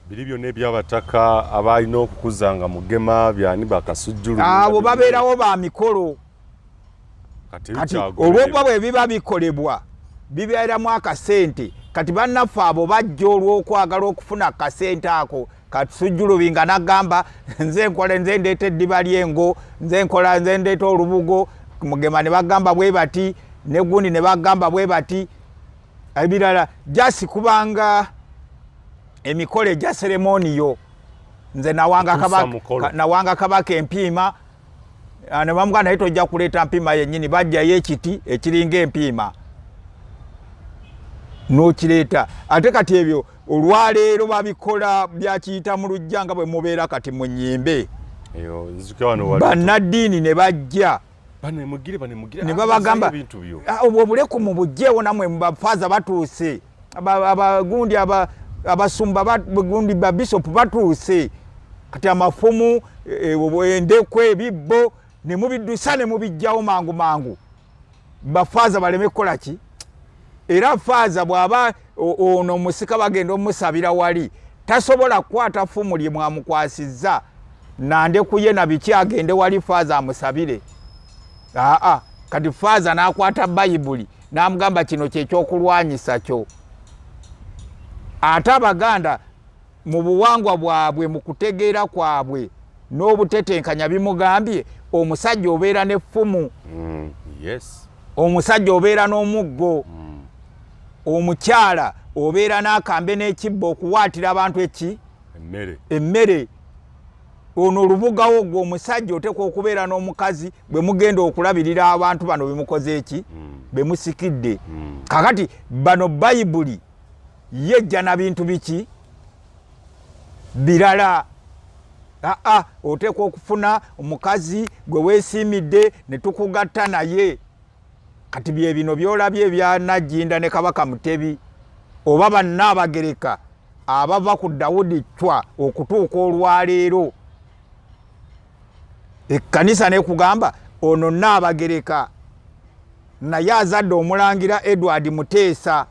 biri byonna ebyabataka abalina okukuzanga mugema byani bakasujjulu abo babeerawo ba mikolo kati olwokuba bwe biba bikolebwa bibeeramu akasente kati bannaffe abo bajja olw'okwagala okufuna akasente ako kasujjulubi nga nagamba nze nkola nze ndeeta eddiba ly'engo nze nkola nze ndeeta olubugo mugema ne bagamba bwe bati ne gundi ne bagamba bwe bati ebirala jasi kubanga emikolo egya seremoniyo nze nawanga kabaka empiima ne bamugamba naye tojja kuleeta mpiima yennyini bajjayo ekiti ekiringa empiima n'okireeta ate kati ebyo olwaleero babikola byakiyita mu lujja nga bwe mubeera kati mu nnyimbe bannaddiini ne bajja ne babagamba obuleku mu bujjeewo namwe mubafaaza batuuse abagundi abasumba gundi babisopu batuuse kati amafumu endeku ebibbo ne mubiddusa ne mubijjawo mangu mangu bafaaza baleme kukola ki era faaza bw'aba ono omusika bagenda omusabira wali tasobola kukwata fumu lye mwamukwasizza nandekuye na biki agende wali faaza amusabire kati faaza n'akwata bayibuli n'amugamba kino kyekyokulwanyisa kyo ate Abaganda mu buwangwa bwabwe mu kutegeera kwabwe n'obutetenkanya bimugambye omusajja obeera n'effumu omusajja obeera n'omuggo omukyala obeera n'akambe n'ekibbo okuwaatira abantu emmere ono olubugawo gwe omusajja otekwa okubeera n'omukazi bwe mugenda okulabirira abantu bano bemukoze eki bemusikidde kakati bano bayibuli yejja na bintu biki birala otekwa okufuna omukazi gwe weesiimidde ne tukugatta naye kati bye bino byolabye ebya Najjinda ne Kabaka Mutebi oba Bannaabagereka abava ku Dawudi Chwa okutuuka olwaleero ekkanisa nekugamba ono Nnaabagereka naye azadde omulangira Edward Muteesa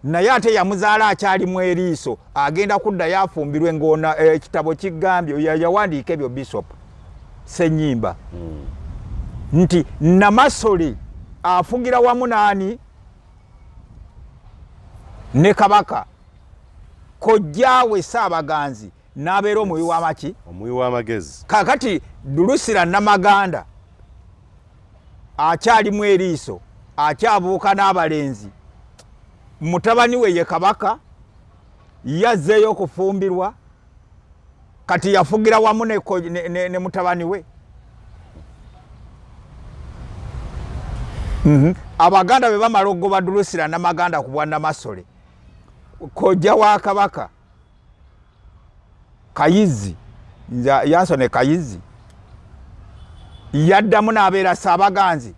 naye ate yamuzaala akyalimu eriiso agenda kuddayo afumbirwe ng'ona ekitabo kigambye yawandiika ebyo Bishop Ssenyimba nti Namasole afugira wamu naani ne Kabaka kojjaawe Saabaganzi n'abeera omuwi w'amaki omuwi w'amagezi kakati Dulusira Namaganda akyalimu eriiso akyabuuka n'abalenzi mutabani we ye Kabaka yazzeeyo okufumbirwa kati yafugira wamu ne mutabani we Abaganda be bamala okugoba Dulusira Namaganda ku bwa Namasole kojja wa Kabaka Kayizi Yansone Kayizi yaddamu n'abeera Saabaganzi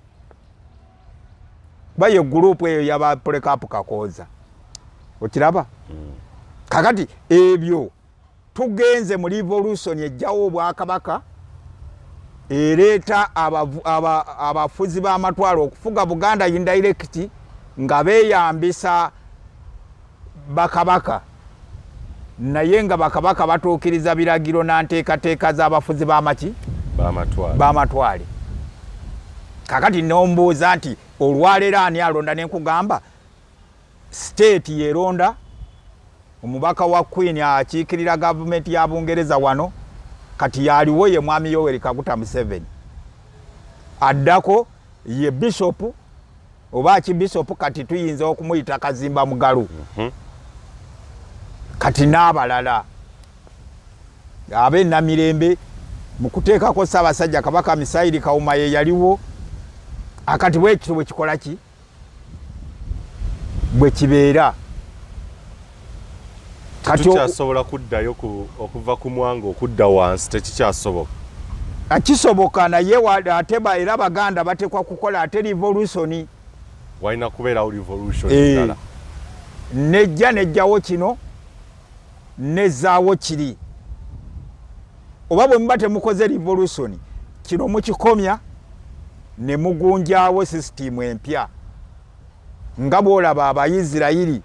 baye gurupu eyo yaba Polekapu Kakooza okiraba kakati ebyo tugenze mu revolution ejjawo Obwakabaka ereeta abafuzi b'amatwalo okufuga Buganda indirect nga beeyambisa bakabaka naye nga bakabaka batuukiriza biragiro n'anteekateeka z'abafuzi b'amatwale kakati nombuuza nti olwaleero ani alonda nenkugamba state yeronda omubaka wa Queen akiikirira gavumenti ya Bungereza wano kati yaliwo ye mwami Yoweri Kaguta Museveni addako ye Bishop oba Bishop kati tuyinza okumuyita Kazimba Mugalu kati n'abalala abe Namirembe mu kuteekako Ssaabasajja Kabaka Misairi Kawuma ye yaliwo akati bwekityo bwe kikola ki bwe kibeera kati tukyasobola kuddayo okuva ku mwanga okudda wansi tekikyasoboka akisoboka naye ate era Baganda batekwa kukola ate revolution walina kubeerawo revolution endala nejjawo kino nezzaawo kiri oba bwe muba temukoze revolution kino mukikomya ne mugunjaawo system empya nga bw'olaba Abayisirayiri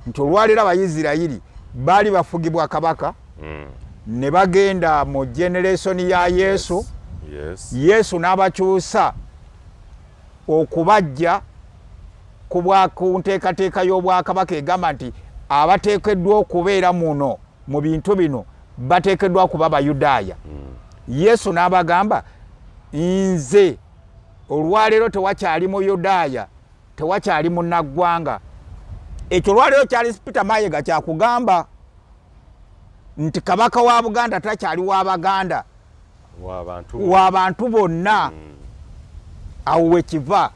nti olwaleero Abayisirayiri baali bafugibwa kabaka ne bagenda mu generation ya Yesu. Yesu n'abakyusa okubajja ku nteekateeka y'obwakabaka egamba nti abateekeddwa okubeera muno mu bintu bino bateekeddwa kuba Bayudaaya. Yesu n'abagamba nze olwaleero tewakyali mu Yudaaya, tewakyali munnaggwanga. Ekyo olwaleero Charles Peter Mayiga kyakugamba nti kabaka wa Buganda takyali wa Baganda, wa bantu bonna. Awo wekiva.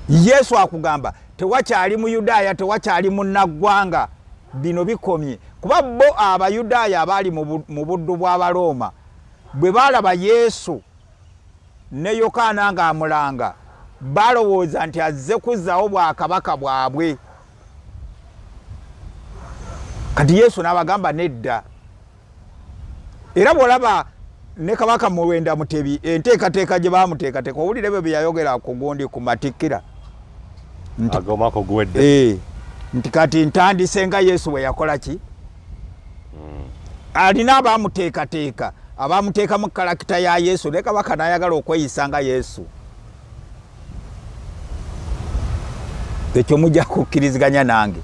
Yesu akugamba tewakyali mu Yudaaya, tewakyali munnaggwanga. Bino bikomye kuba bo Abayudaaya abaali mu buddu bw'Abaroma bwe baalaba Yesu ne Yokaana ng'amulanga balowooza nti azze kuzzaawo bwakabaka bwabwe. Kati Yesu n'abagamba nedda. Era bw'olaba ne kabaka Muwenda Mutebi enteekateeka gye baamuteekateeka owulire bwe yayogera ku gundi ku Matikkira agomako gwedde nti kati ntandise nga Yesu we yakola ki. Alina abaamuteekateeka abaamuteeka mu kalakita ya Yesu ne kabaka n'ayagala okweyisa nga Yesu. Ekyo mujja kukkiriziganya nange.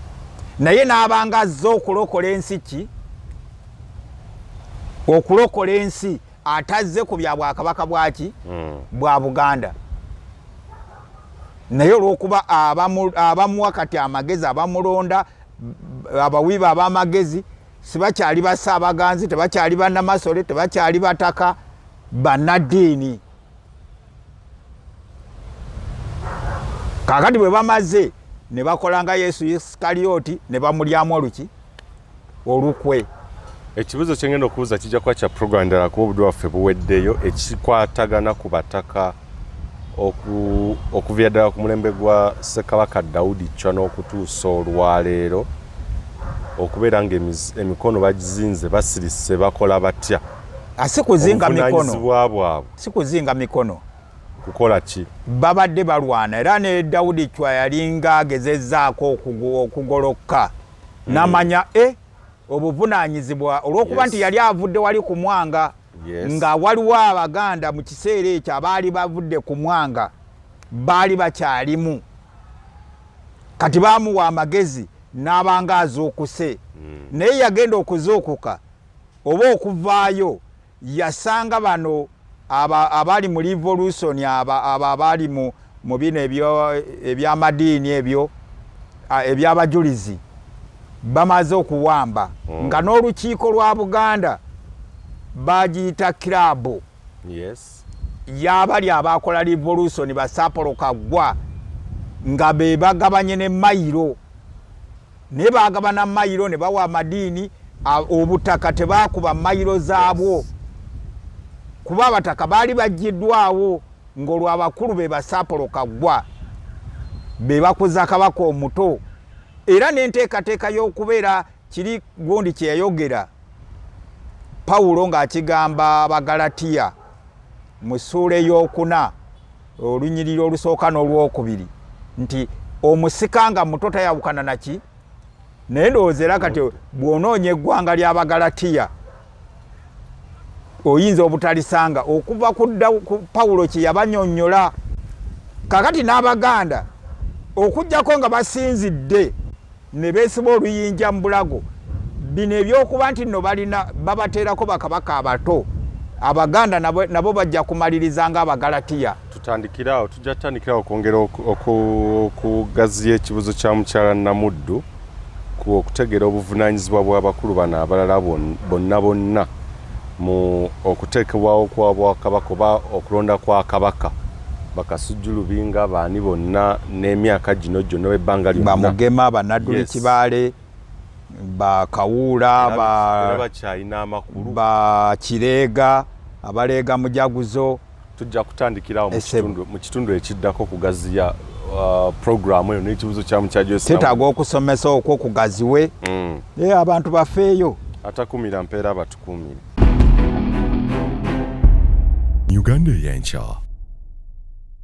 Naye n'abanga azze okulokola ensi ki? Okulokola ensi atazze ku bya bwakabaka bwaki bwa Buganda. Naye olw'okuba abamuwa kati amagezi abamulonda abawiba ab'amagezi sibakyali basaabaganzi, tebakyali bannamasole, tebakyali bataka, bannaddiini. Kakati bwe bamaze ne bakola nga Yesu Isikalioti ne bamulyamu oluki olukwe. Ekibuzo kye ngenda okubuuza kijja kuba kya program ndala kuba obudde waffe buweddeyo ekikwatagana ku bataka okuva ddala ku mulembe gwa Ssekabaka Daudi Chwa n'okutuusa olwaleero okubeera ng'emikono bagizinze basirise bakola batya. Asikuzinga mikono. Obuvunaanyizibwa bwabwe. Sikuzinga mikono. Kukola ki? Babadde balwana era ne Daudi Chwa yalinga agezezzaako okugoloka. Namanya obuvunaanyizibwa olw'okuba nti yali avudde wali ku mwanga. Nga waliwo Abaganda mu kiseera ekyo abaali bavudde ku mwanga baali bakyalimu. Kati baamuwa amagezi n'abanga azuukuse. Naye yagenda okuzuukuka oba okuvaayo yasanga bano abaali mu revolution abaali mu bino eby'amadiini ebyo eby'abajulizi bamaze okuwamba nga n'olukiiko lwa Buganda bagiyita kirabo. Y'abali abakola revolution Basapolo Kaggwa nga be bagabanye ne mayiro. Ne bagabana mayiro ne bawa amadiini obutaka tebakuba mayiro zaabwo. Kuba abataka baali bagiddwawo ng'olwo abakulu be Basapolo Kaggwa be bakuza kabaka omuto. Era n'enteekateeka y'okubeera kiri gundi kye yayogera Pawulo ng'akigamba Abagalatiya mu ssuula ey'okuna olunyiriri olusooka n'olwokubiri nti omusika nga muto tayawukana naki. Naye ndowooza era kati bw'onoonya eggwanga ly'Abagalatiya oyinza obutalisanga okuva ku Pawulo kye yabanyonnyola. Kakati n'Abaganda okuggyako nga basinzidde ne beesiba oluyinja mu bulago bino ebyokuba nti nno balina babateerako bakabaka abato Abaganda nabo bajja kumaliriza nga Abagalatiya. Tutandikirawo tujja tutandikirawo okwongera okugaziya ekibuzo kya mukyala Namuddu ku okutegeera obuvunaanyizibwa bw'abakulu bano abalala bonna mu okuteekebwawo kwa Bwakabaka oba okulonda kwa Kabaka bakasujjulubinga baani bonna n'emyaka gino gyonna ebbanga lyonna Bamugema, Banadduli Kibaale, Bakawuula, bakyalina amakulu, Bakireega, Abaleega Mujaguzo. Tujja kutandikirawo mu kitundu ekiddako okugaziya programu eyo n'ekibuzo kya mukyala Joyce. Tetaaga okusomesa okwo kugaziwe. Abantu bafeeyo. Atakumira mpeera batukumire. Uganda ey'enkya